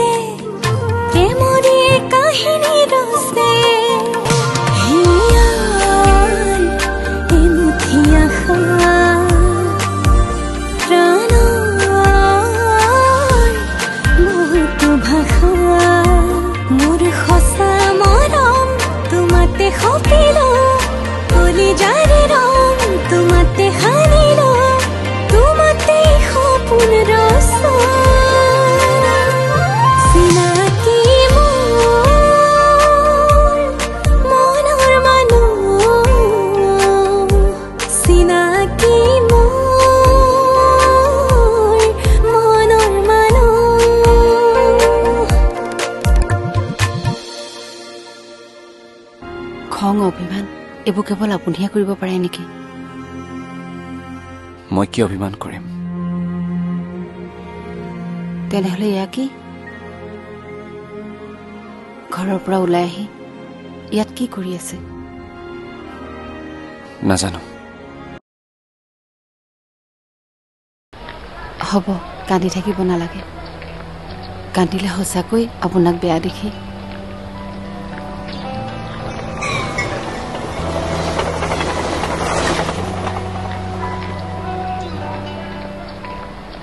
বুকুতে প্ৰেমৰে কাহিনী ৰচে হিয়াৰ এমুঠি আশা প্ৰাণৰ বহুতো ভাষা মোৰ সঁচা মৰম তোমাতে সপিলো কলিজাৰে ৰং তোমাতে সানিলো তোমাতে সপোন ৰচা চিনাকি মোৰ মনৰ মানুহ চিনাকি মোৰ মনৰ মানুহ খং অভিমান এইবোৰ কেৱল আপুনিহে কৰিব পাৰে নেকি মই কি অভিমান কৰিম তেনেহলে এয়া কি ঘৰৰ পৰা ওলাই আহি ইয়াত কি কৰি আছে নাজানো হ'ব কান্দি থাকিব নালাগে কান্দিলে সঁচাকৈ আপোনাক বেয়া দেখি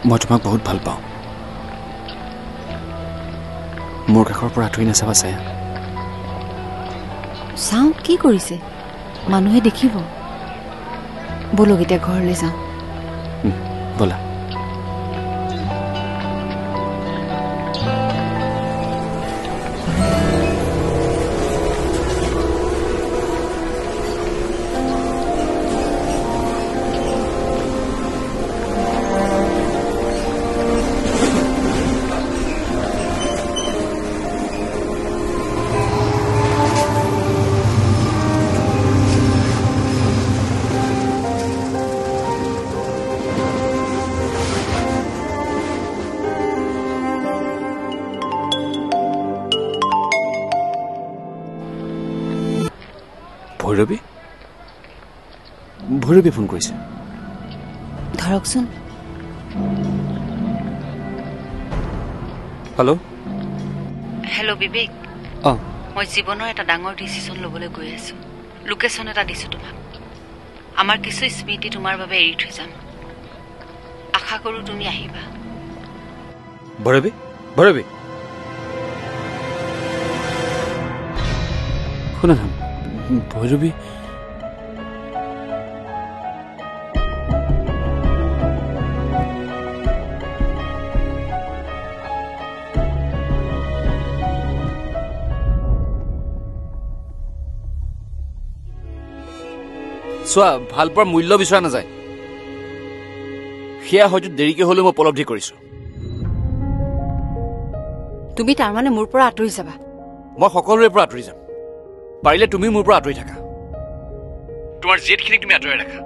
মই তোমাক বহুত ভাল পাওঁ মোৰ কাষৰ পৰা আঁতৰি নাচাবা ছায়া চাওঁ কি কৰিছে মানুহে দেখিব বলক এতিয়া ঘৰলৈ যাওঁ ব'লা ভৈৰৱী ফোন কৰিছে ধৰকচোন হেল্ল' বিবেক মই জীৱনৰ এটা ডাঙৰ ডিচিশ্যন ল'বলৈ গৈ আছো লোকেশ্যন এটা দিছো তোমাক আমাৰ কিছু স্মৃতি তোমাৰ বাবে এৰি থৈ যাম আশা কৰো তুমি আহিবা ভৈৰৱী শুনা না ভৈৰৱী চোৱা ভাল পোৱাৰ মূল্য বিচৰা নাযায় সেয়া হয়তো দেৰিকে হলেও মই উপলব্ধি কৰিছো তুমি তাৰমানে মোৰ পৰা আঁতৰি যাবা মই সকলোৰে পৰা আঁতৰি যাম পাৰিলে তুমি মোৰ পৰা আঁতৰি থাকা তোমাৰ জেদখিনিক তুমি আঁতৰাই ৰাখা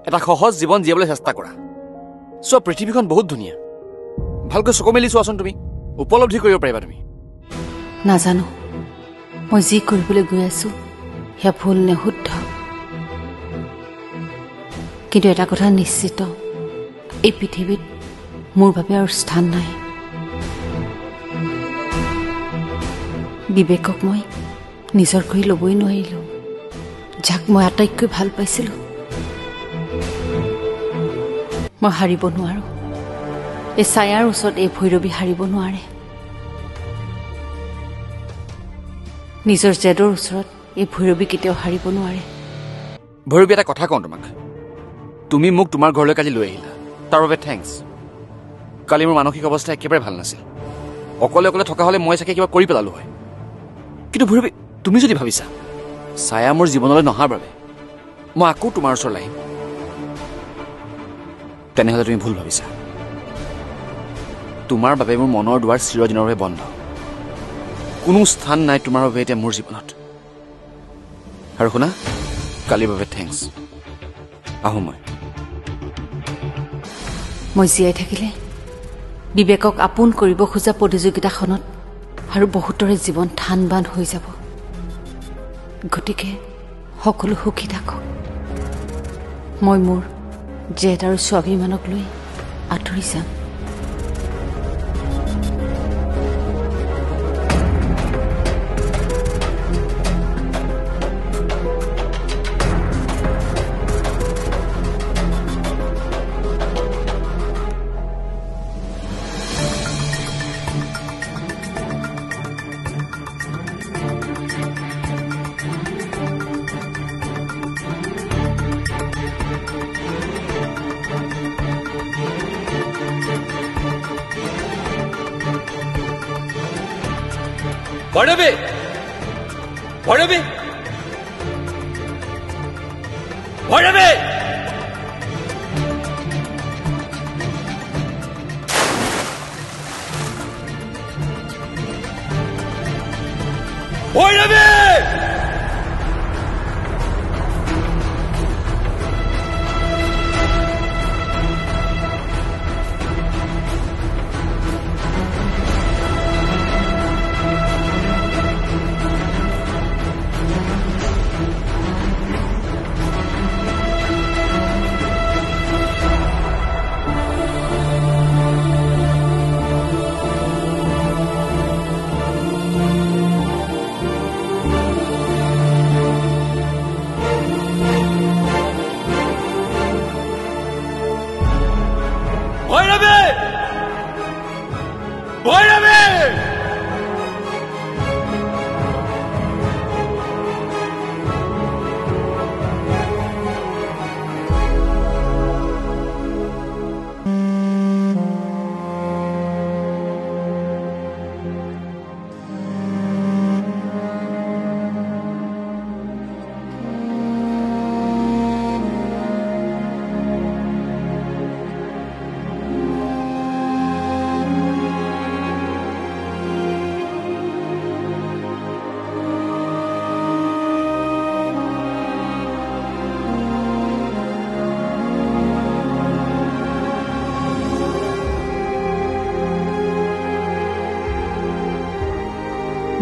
এটা সহজ জীৱন জীয়াবলৈ চেষ্টা কৰা চোৱা পৃথিৱীখন বহুত ধুনীয়া ভালকৈ চকু মেলি চোৱাচোন তুমি উপলব্ধি কৰিব পাৰিবা তুমি নাজানো মই যি কৰিবলৈ গৈ আছো সেয়া ভুল নে শুদ্ধ কিন্তু এটা কথা নিশ্চিত এই পৃথিৱীত মোৰ বাবে আৰু স্থান নাই বিবেকক মই নিজৰ কৰি ল'বই নোৱাৰিলো যাক মই আটাইতকৈ ভাল পাইছিলো মই হাৰিব নোৱাৰো এই ছায়াৰ ওচৰত এই ভৈৰৱী হাৰিব নোৱাৰে নিজৰ জেদৰ ওচৰত এই ভৈৰৱী কেতিয়াও হাৰিব নোৱাৰে ভৈৰৱী এটা কথা কওঁ তোমাক তুমি মোক তোমাৰ ঘৰলৈ কালি লৈ আহিলা তাৰ বাবে থেংকছ কালি মোৰ মানসিক অৱস্থা একেবাৰে ভাল নাছিল অকলে অকলে থকা হ'লে মই চাগে কিবা কৰি পেলালো হয় কিন্তু ভৈৰৱী তুমি যদি ভাবিছা ছায়া মোৰ জীৱনলৈ নহাৰ বাবে মই আকৌ তোমাৰ ওচৰলৈ আহিম তেনেহ'লে তুমি ভুল ভাবিছা তোমাৰ বাবে মোৰ মনৰ দুৱাৰ চিৰদিনৰ বাবে বন্ধ কোনো স্থান নাই তোমাৰ বাবে এতিয়া মোৰ জীৱনত আৰু শুনা কালিৰ বাবে থেংকছ আহোঁ মই জীয়াই থাকিলে বিবেকক আপোন কৰিব খোজা প্ৰতিযোগিতাখনত আৰু বহুতৰে জীৱন ঠান বান হৈ যাব গতিকে সকলো সুখী থাকক মই মোৰ জেদ আৰু স্বাভিমানক লৈ আঁতৰি যাম ভৈৰৱী ভৈৰৱী ভৈৰৱী ভৈৰৱী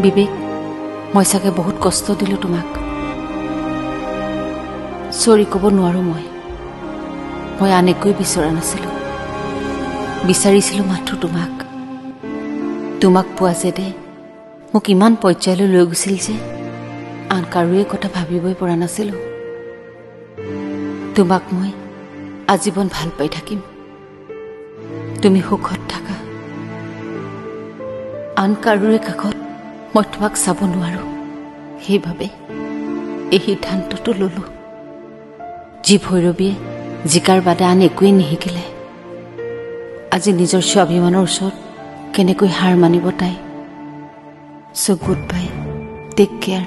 বিবেক মই চাগে বহুত কষ্ট দিলোঁ তোমাক চৰি ক'ব নোৱাৰোঁ মই আন একোৱেই বিচৰা নাছিলোঁ বিচাৰিছিলোঁ মাথো তোমাক পোৱা যে দে মোক ইমান পৰ্যায়লৈ লৈ গৈছিল যে আন কাৰোৱে কথা ভাবিবই পৰা নাছিলোঁ তোমাক মই আজীৱন ভাল পাই থাকিম তুমি সুখত থাকা আন কাৰোৰে কাষত মই তোমাক চাব নোৱাৰোঁ সেইবাবে এই সিদ্ধান্তটো ল'লোঁ যি ভৈৰৱীয়ে জিকাৰ বাদে আন একোৱেই নিশিকিলে আজি নিজৰ স্বাভিমানৰ ওচৰত কেনেকৈ হাৰ মানিব তাই so' goodbye take care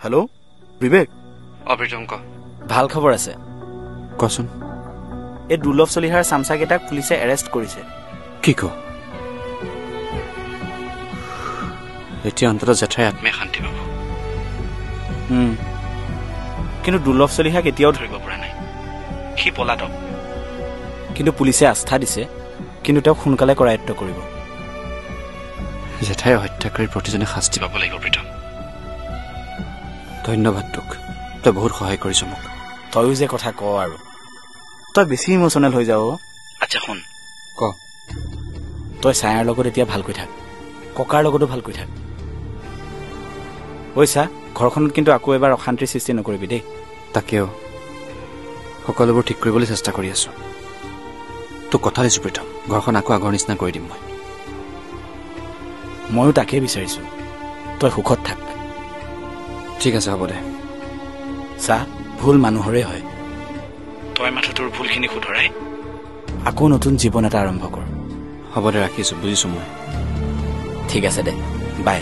hello' Bibek Apritam ক ভাল খবৰ আছে কচোন এই দুৰ্লভ চলিহাৰ চামচাকেইটাক পুলিচে এৰেষ্ট কৰিছে কি ক এতিয়া অন্তত জেঠাই আত্মীয় শান্তি পাব কিন্তু দুৰ্লভ চলিহাক এতিয়াও ধৰিব পৰা নাই সি পলাতক কিন্তু পুলিচে আস্থা দিছে কিন্তু তেওঁক সোনকালে কৰায়ত্ব কৰিব জেঠাই হত্যাকাৰীৰ প্ৰতিজনে শাস্তি পাব লাগিব প্ৰীতম ধন্যবাদ তোক তই বহুত সহায় কৰিছ মোক তয়ো যে কথা ক আৰু তই বেছি ইমোচনেল হৈ যাও আচ্ছা শুন ক তই ছায়াৰ লগত এতিয়া ভালকৈ থাক ককাৰ লগতো ভালকৈ থাক ঐ চা ঘৰখনত কিন্তু আকৌ এবাৰ অশান্তিৰ সৃষ্টি নকৰিবি দেই তাকেও সকলোবোৰ ঠিক কৰিবলৈ চেষ্টা কৰি আছো তোক কথা দিছো প্ৰীতম ঘৰখন আকৌ আগৰ নিচিনা কৰি দিম ময়ো তাকেই বিচাৰিছো তই সুখত থাক ঠিক আছে হ'ব দে চা ভুল মানুহৰে হয় তই মাথো তোৰ ভুলখিনি শুধৰাই আকৌ নতুন জীৱন এটা আৰম্ভ কৰ হ'ব দে ৰাখিছো বুজিছো মই ঠিক আছে দে বাই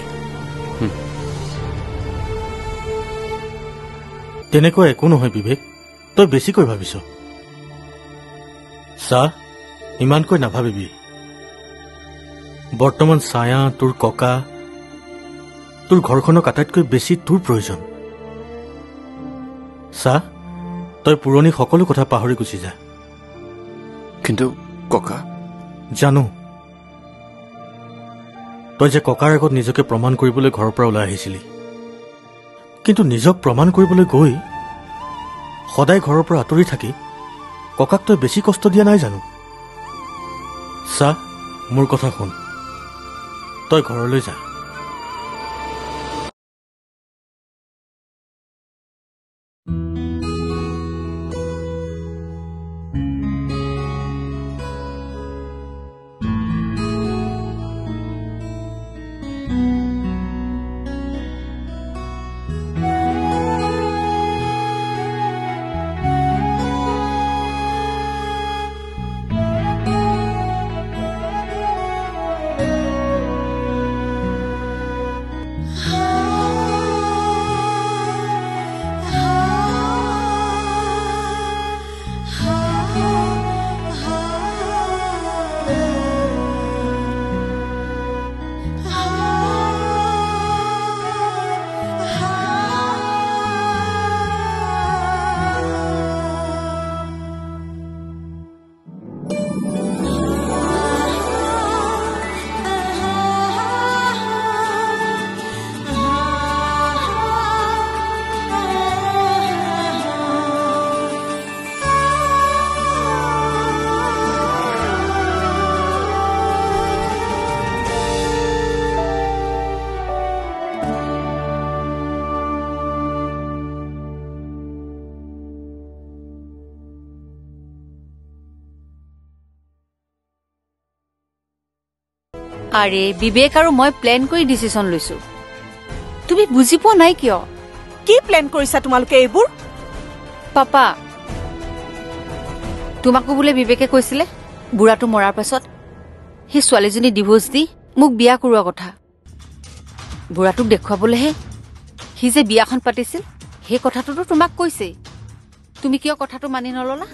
তেনেকুৱা একো নহয় বিবেক তই বেছিকৈ ভাবিছ চা ইমানকৈ নাভাবিবি বৰ্তমান ছায়া তোৰ ককা তোৰ ঘৰখনক আটাইতকৈ বেছি তোৰ প্ৰয়োজন চা তই পুৰণি সকলো কথা পাহৰি গুচি যা কিন্তু ককা জানো তই যে ককাৰ আগত নিজকে প্ৰমাণ কৰিবলৈ ঘৰৰ পৰা ওলাই আহিছিলি কিন্তু নিজক প্ৰমাণ কৰিবলৈ গৈ সদায় ঘৰৰ পৰা আঁতৰি থাকি ককাক তই বেছি কষ্ট দিয়া নাই জানো চা মোৰ কথা শুন তই ঘৰলৈ যা আৰে বিবেক আৰু মই প্লেন কৰি ডিচিছন লৈছো তুমি বুজি পোৱা নাই কিয় কি প্লেন কৰিছা তোমালোকে এইবোৰ পাপা তোমাকো বোলে বিবেকে কৈছিলে বুঢ়াটো মৰাৰ পাছত সেই ছোৱালীজনী ডিভোৰ্চ দি মোক বিয়া কৰোৱা কথা বুঢ়াটোক দেখুৱাবলৈহে সি যে বিয়াখন পাতিছিল সেই কথাটোতো তোমাক কৈছে তুমি কিয় কথাটো মানি নললা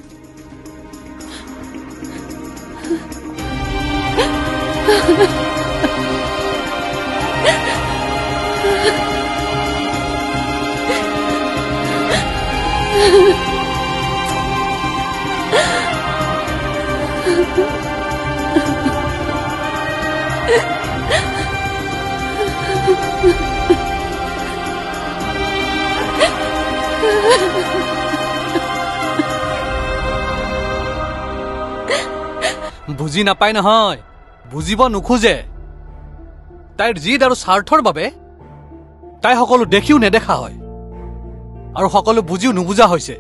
বুজি নাপায় নহয় বুজিব নোখোজে তাইৰ জিদ আৰু স্বাৰ্থৰ বাবে তাই সকলো দেখিও নেদেখা হয় আৰু সকলো বুজিও নুবুজা হৈছে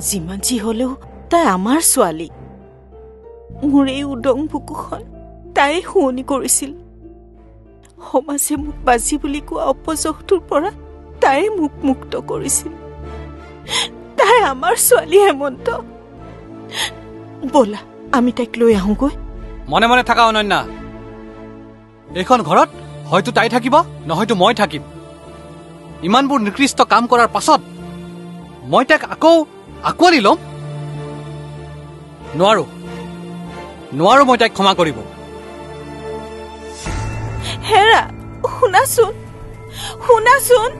যিমান যি হলেও তাই আমাৰ ছোৱালী মোৰ এই উদং বুকুখন তাই শুৱনি কৰিছিল সমাজে মোক বাজি বুলি কোৱা অপযশটোৰ পৰা তাই মোক মুক্ত কৰিছিল তাই আমাৰ ছোৱালী হেমন্ত বলা আমি তাইক লৈ আহোগৈ মনে মনে থাকা অনন্যা এইখন ঘৰত হয়তো তাই থাকিব নহয়তো মই থাকিম ইমানবোৰ নিকৃষ্ট কাম কৰাৰ পাছত মই তাইক আকৌ আঁকোৱালি ল'ম নোৱাৰো মই তাইক ক্ষমা কৰিব হেৰা শুনাচোন